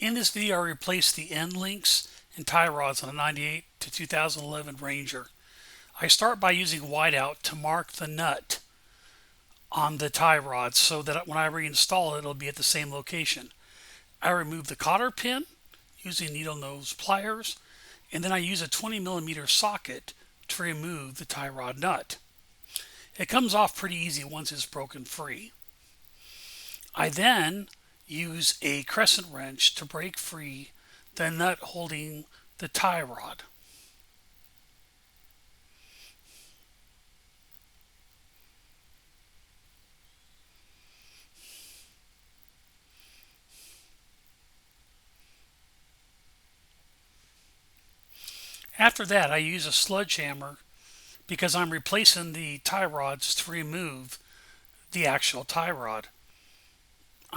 In this video, I replaced the end links and tie rods on a 98 to 2011 Ranger. I start by using whiteout to mark the nut on the tie rod so that when I reinstall it, it'll be at the same location. I remove the cotter pin using needle nose pliers, and then I use a 20mm socket to remove the tie rod nut. It comes off pretty easy once it's broken free. I then use a crescent wrench to break free the nut holding the tie rod. After that, I use a sledgehammer because I'm replacing the tie rods to remove the actual tie rod.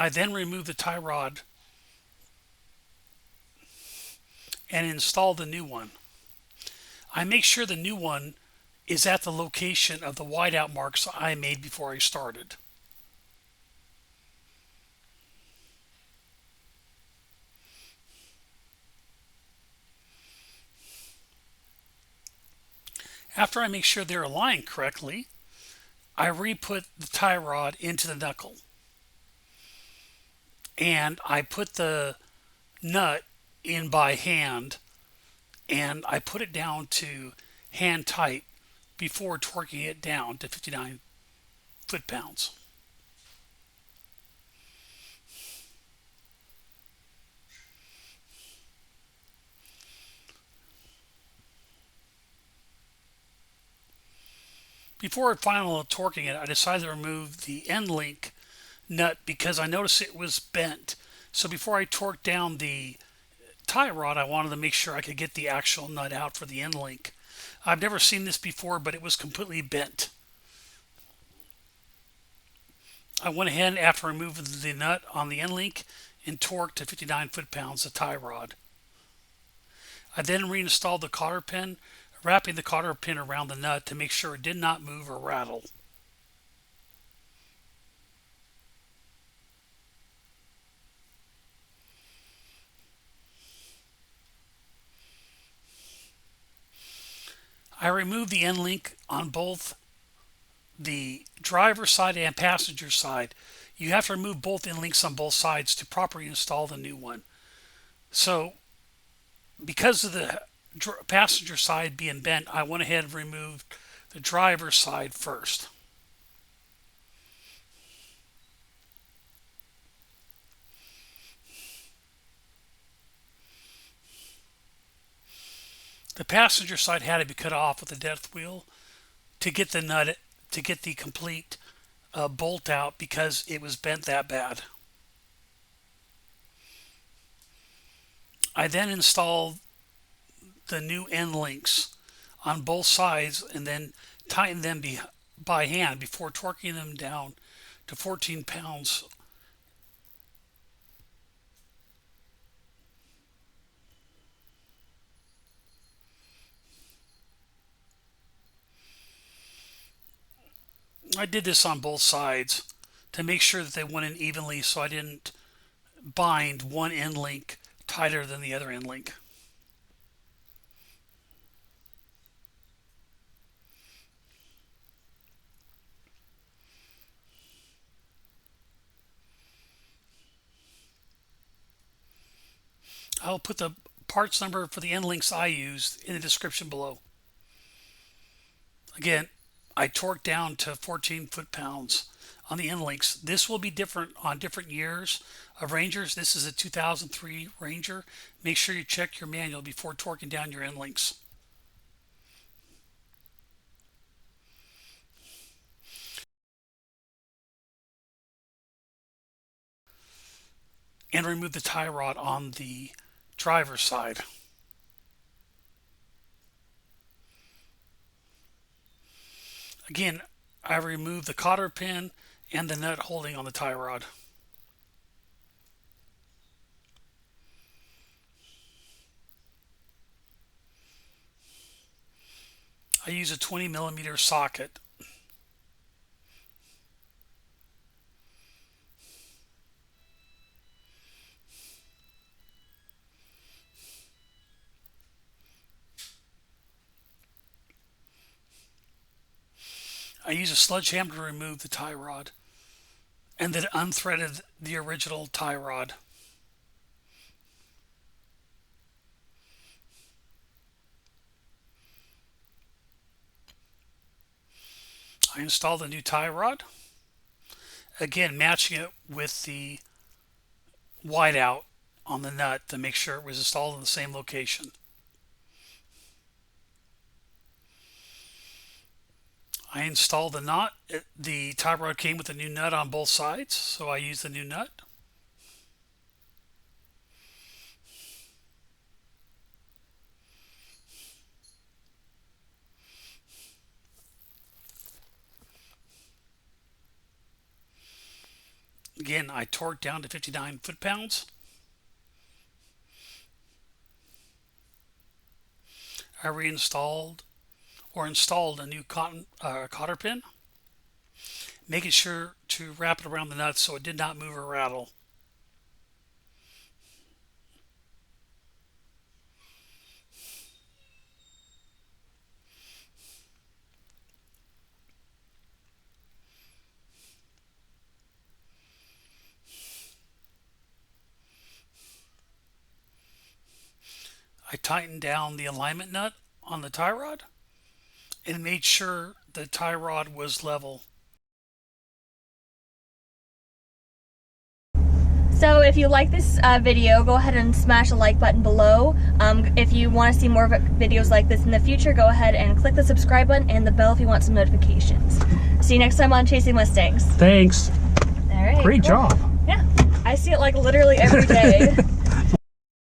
I then remove the tie rod and install the new one. I make sure the new one is at the location of the whiteout marks I made before I started. After I make sure they're aligned correctly, I re-put the tie rod into the knuckle. And I put the nut in by hand, and I put it down to hand tight before torquing it down to 59 foot-pounds. Before final torquing it, I decided to remove the end link nut because I noticed it was bent. So before I torqued down the tie rod, I wanted to make sure I could get the actual nut out for the end link. I've never seen this before, but it was completely bent. I went ahead after removing the nut on the end link and torqued to 59 foot-pounds the tie rod. I then reinstalled the cotter pin, wrapping the cotter pin around the nut to make sure it did not move or rattle. I removed the end link on both the driver side and passenger side. You have to remove both end links on both sides to properly install the new one. So because of the passenger side being bent, I went ahead and removed the driver's side first. The passenger side had to be cut off with a death wheel to get the nut, to get the complete bolt out because it was bent that bad. I then installed the new end links on both sides and then tightened them by hand before torquing them down to 14 pounds. I did this on both sides to make sure that they went in evenly so I didn't bind one end link tighter than the other end link. I'll put the parts number for the end links I used in the description below. Again, I torqued down to 14 foot-pounds on the end links. This will be different on different years of Rangers. This is a 2003 Ranger. Make sure you check your manual before torquing down your end links. And remove the tie rod on the driver's side. Again, I removed the cotter pin and the nut holding on the tie rod. I use a 20mm socket. I used a sledgehammer to remove the tie rod and then unthreaded the original tie rod. I installed a new tie rod, again matching it with the whiteout on the nut to make sure it was installed in the same location. I installed the knot. The tie rod came with a new nut on both sides, so I used the new nut. Again, I torqued down to 59 foot-pounds. I reinstalled or installed a new cotter pin, making sure to wrap it around the nut so it did not move or rattle. I tightened down the alignment nut on the tie rod and made sure the tie rod was level. So if you like this video, go ahead and smash the like button below. If you want to see more videos like this in the future, go ahead and click the subscribe button and the bell if you want some notifications. See you next time on Chasing Mustangs. Thanks. All right. Great job. Yeah, I see it like literally every day.